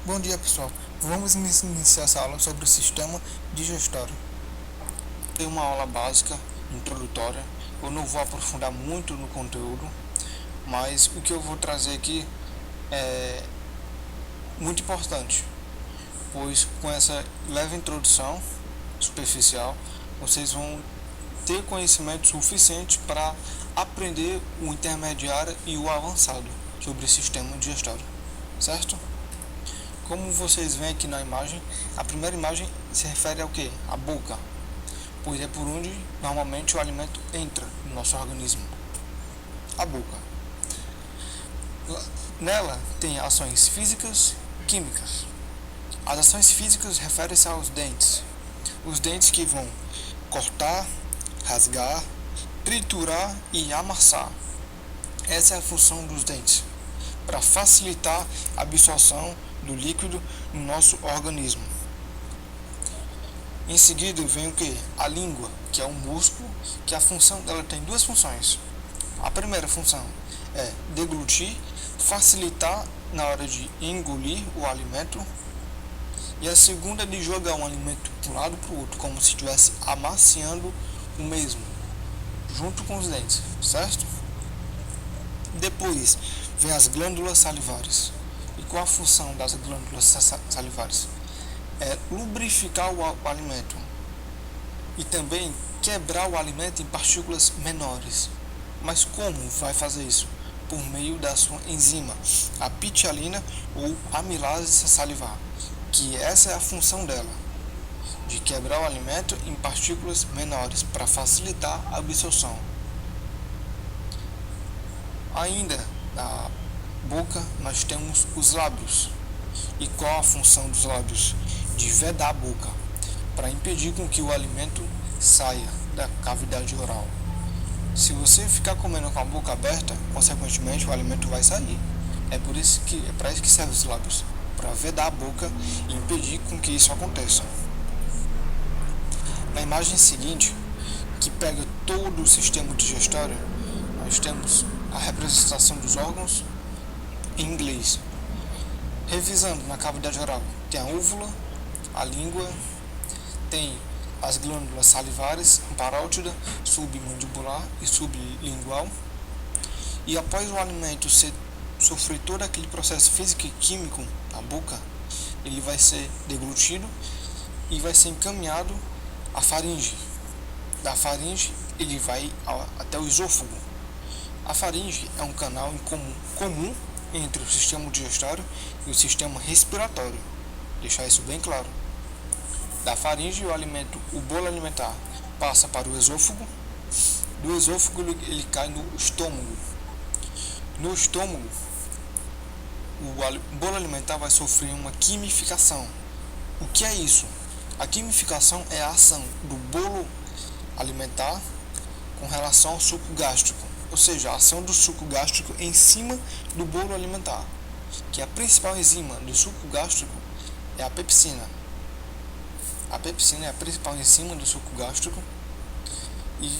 Bom dia, pessoal. Vamos iniciar essa aula sobre o sistema digestório. Tem uma aula básica, introdutória. Eu não vou aprofundar muito no conteúdo, mas o que eu vou trazer aqui é muito importante, pois com essa leve introdução superficial, vocês vão ter conhecimento suficiente para aprender o intermediário e o avançado sobre o sistema digestório, certo? Como vocês veem aqui na imagem, a primeira imagem se refere ao que? A boca, pois é por onde normalmente o alimento entra no nosso organismo. A boca. Nela tem ações físicas e químicas. As ações físicas referem-se aos dentes. Os dentes que vão cortar, rasgar, triturar e amassar. Essa é a função dos dentes, para facilitar a absorção do líquido no nosso organismo. Em seguida vem o que? A língua, que é um músculo, que a função dela tem duas funções. A primeira função é deglutir, facilitar na hora de engolir o alimento, e a segunda é de jogar um alimento de um lado para o outro, como se estivesse amaciando o mesmo, junto com os dentes, certo? Depois vem as glândulas salivares. E qual a função das glândulas salivares? É lubrificar o alimento e também quebrar o alimento em partículas menores. Mas como vai fazer isso? Por meio da sua enzima, a pitialina ou amilase salivar, que essa é a função dela, de quebrar o alimento em partículas menores para facilitar a absorção. Ainda na boca nós temos os lábios. E qual a função dos lábios? De vedar a boca, para impedir com que o alimento saia da cavidade oral. Se você ficar comendo com a boca aberta, consequentemente o alimento vai sair. É para isso que servem os lábios, para vedar a boca e impedir com que isso aconteça. Na imagem seguinte, que pega todo o sistema digestório, nós temos a representação dos órgãos em inglês. Revisando, na cavidade oral tem a úvula, a língua, tem as glândulas salivares, parótida, submandibular e sublingual. E após o alimento sofrer todo aquele processo físico e químico na boca, ele vai ser deglutido e vai ser encaminhado à faringe. Da faringe ele vai até o esôfago. A faringe é um canal comum entre o sistema digestório e o sistema respiratório. Deixar isso bem claro. Da faringe o bolo alimentar passa para o esôfago. Do esôfago ele cai no estômago. No estômago o bolo alimentar vai sofrer uma quimificação. O que é isso? A quimificação é a ação do bolo alimentar com relação ao suco gástrico, ou seja, a ação do suco gástrico em cima do bolo alimentar, que a principal enzima do suco gástrico é a pepsina. A pepsina é a principal enzima do suco gástrico e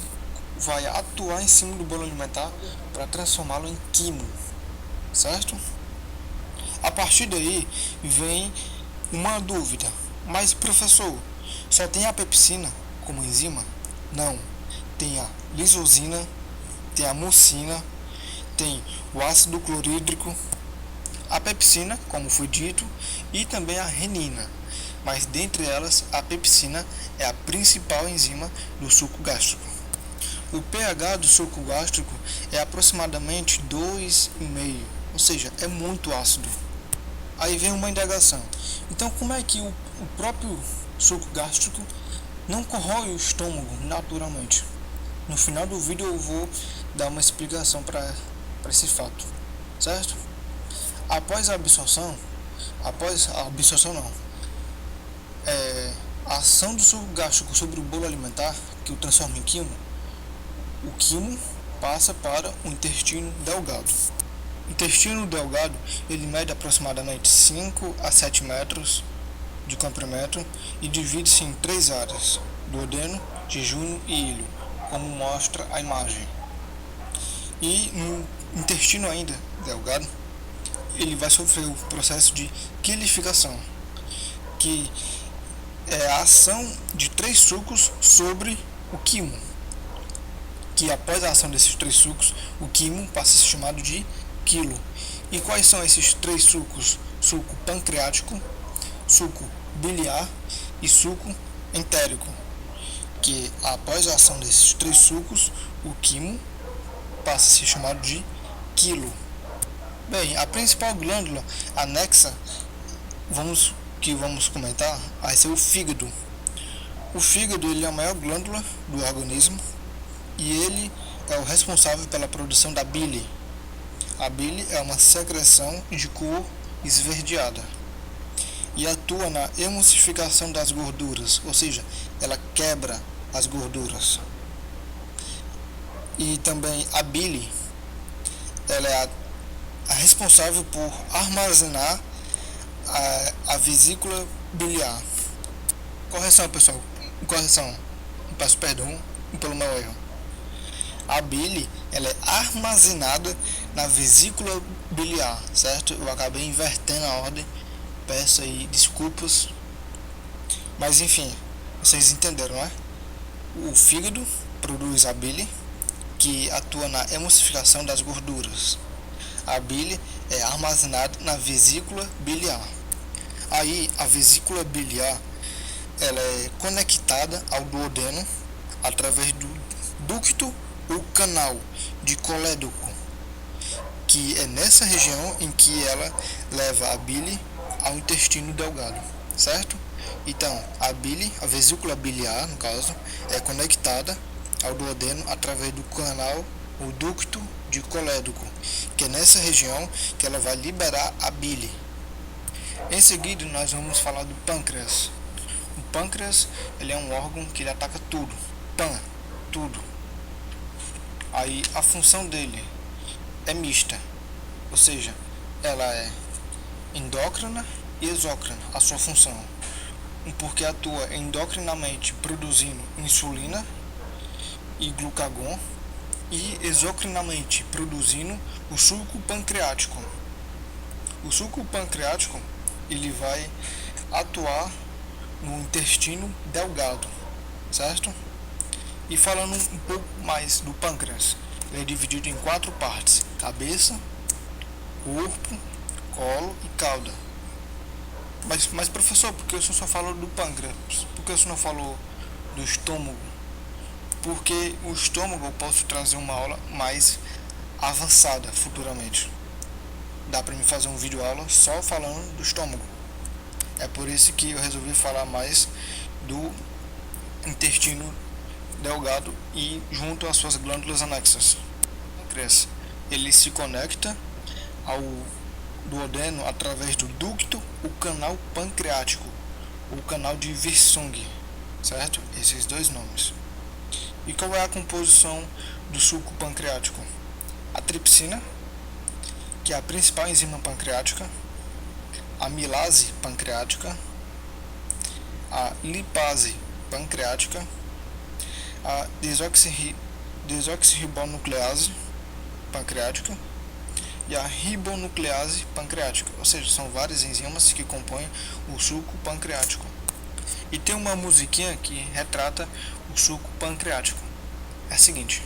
vai atuar em cima do bolo alimentar para transformá-lo em quimo, certo? A partir daí vem uma dúvida, mas professor, só tem a pepsina como enzima? Não, tem a lisozina, tem a mucina, tem o ácido clorídrico, a pepsina, como foi dito, e também a renina. Mas dentre elas, a pepsina é a principal enzima do suco gástrico. O pH do suco gástrico é aproximadamente 2,5, ou seja, é muito ácido. Aí vem uma indagação. Então, como é que o próprio suco gástrico não corrói o estômago naturalmente? No final do vídeo eu vou dar uma explicação para esse fato, certo? Após a absorção não, a ação do suco gástrico sobre o bolo alimentar, que o transforma em quimo, o quimo passa para o intestino delgado. O intestino delgado ele mede aproximadamente 5 a 7 metros de comprimento e divide-se em três áreas: duodeno, jejunum e íleo, como mostra a imagem. E no intestino ainda delgado ele vai sofrer o processo de quilificação, que é a ação de 3 sucos sobre o quimo, que após a ação desses 3 sucos, o quimo passa a ser chamado de quilo. E quais são esses 3 sucos? Suco pancreático, suco biliar e suco entérico, que após a ação desses 3 sucos, o quimo passa a ser chamado de quilo. Bem, a principal glândula anexa que vamos comentar vai ser o fígado. O fígado ele é a maior glândula do organismo e ele é o responsável pela produção da bile. A bile é uma secreção de cor esverdeada e atua na emulsificação das gorduras, ou seja, ela quebra as gorduras. E também a bile, ela é a responsável por armazenar a vesícula biliar. Correção, pessoal. Correção. Peço perdão pelo meu erro. A bile, ela é armazenada na vesícula biliar, certo? Eu acabei invertendo a ordem. Peço aí desculpas. Mas enfim, vocês entenderam, né? O fígado produz a bile, que atua na emulsificação das gorduras. A bile é armazenada na vesícula biliar. Aí a vesícula biliar ela é conectada ao duodeno através do ducto ou canal de colédoco, que é nessa região em que ela leva a bile ao intestino delgado, certo? Então a bile, a vesícula biliar no caso, é conectada ao duodeno através do canal ou ducto de colédoco, que é nessa região que ela vai liberar a bile. Em seguida nós vamos falar do pâncreas. O pâncreas ele é um órgão que ele ataca tudo, tudo. Aí a função dele é mista, ou seja, ela é endócrina e exócrina, a sua função, porque atua endocrinamente produzindo insulina e glucagon e exocrinamente produzindo o suco pancreático. O suco pancreático ele vai atuar no intestino delgado, certo? E falando um pouco mais do pâncreas, ele é dividido em 4 partes: cabeça, corpo, colo e cauda. Mas professor, por que o senhor só falou do pâncreas? Por que o senhor não falou do estômago? Porque o estômago eu posso trazer uma aula mais avançada futuramente. Dá para me fazer um vídeo aula só falando do estômago. É por isso que eu resolvi falar mais do intestino delgado e junto às suas glândulas anexas. O pâncreas ele se conecta ao duodeno através do ducto, o canal pancreático, o canal de Wirsung, certo? Esses 2 nomes. E qual é a composição do suco pancreático? A tripsina, que é a principal enzima pancreática, a amilase pancreática, a lipase pancreática, a desoxirribonuclease pancreática e a ribonuclease pancreática, ou seja, são várias enzimas que compõem o suco pancreático. E tem uma musiquinha que retrata o suco pancreático. É a seguinte: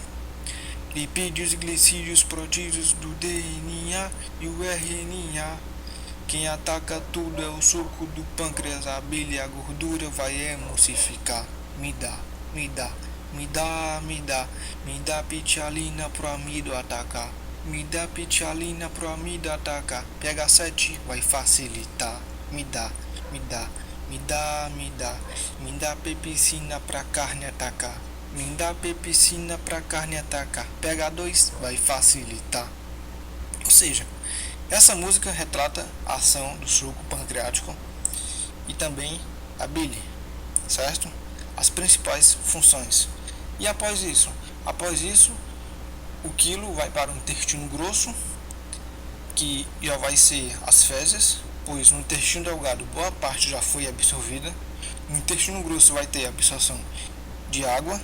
lipídios, glicídios, protídeos do DNA e o RNA. Quem ataca tudo é o suco do pâncreas. A bile e a gordura vai emulsificar. Me dá pitialina pro amido atacar. Me dá pitialina pro amido atacar. pH7 vai facilitar. Me dá pepsina pra carne atacar. Me dá pepsina pra carne atacar. pH2 vai facilitar. Ou seja, essa música retrata a ação do suco pancreático e também a bile, certo? As principais funções. E após isso, o quilo vai para o intestino grosso, que já vai ser as fezes, pois no intestino delgado boa parte já foi absorvida. No intestino grosso vai ter absorção de água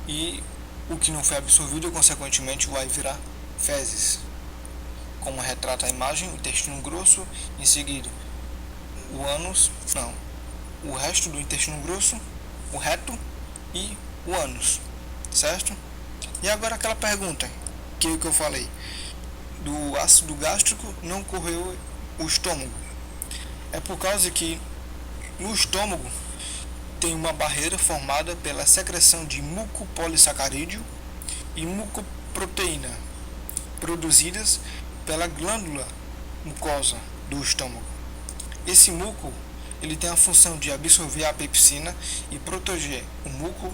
e o que não foi absorvido consequentemente vai virar fezes. como retrata a imagem, o intestino grosso, em seguida o ânus, não, o resto do intestino grosso, o reto e o ânus, certo? E agora aquela pergunta que eu falei, do ácido gástrico não correu o estômago. É por causa que no estômago tem uma barreira formada pela secreção de mucopolissacarídeo e mucoproteína produzidas pela glândula mucosa do estômago. Esse muco ele tem a função de absorver a pepsina e proteger o muco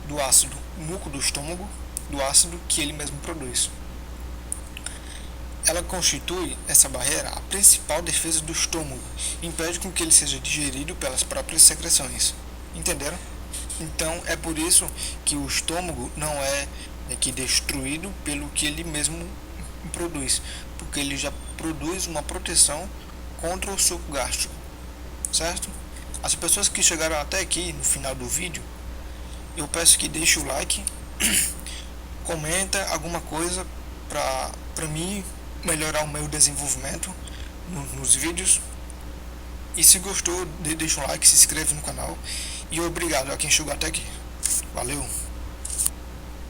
do ácido, o muco do estômago do ácido que ele mesmo produz. Ela constitui, essa barreira, a principal defesa do estômago, impede com que ele seja digerido pelas próprias secreções. Entenderam? Então é por isso que o estômago não é que destruído pelo que ele mesmo produz, porque ele já produz uma proteção contra o suco gástrico, certo? As pessoas que chegaram até aqui no final do vídeo, eu peço que deixe o like, comenta alguma coisa para mim melhorar o meu desenvolvimento nos vídeos. E se gostou, deixa um like, se inscreve no canal. E obrigado a quem chegou até aqui. Valeu!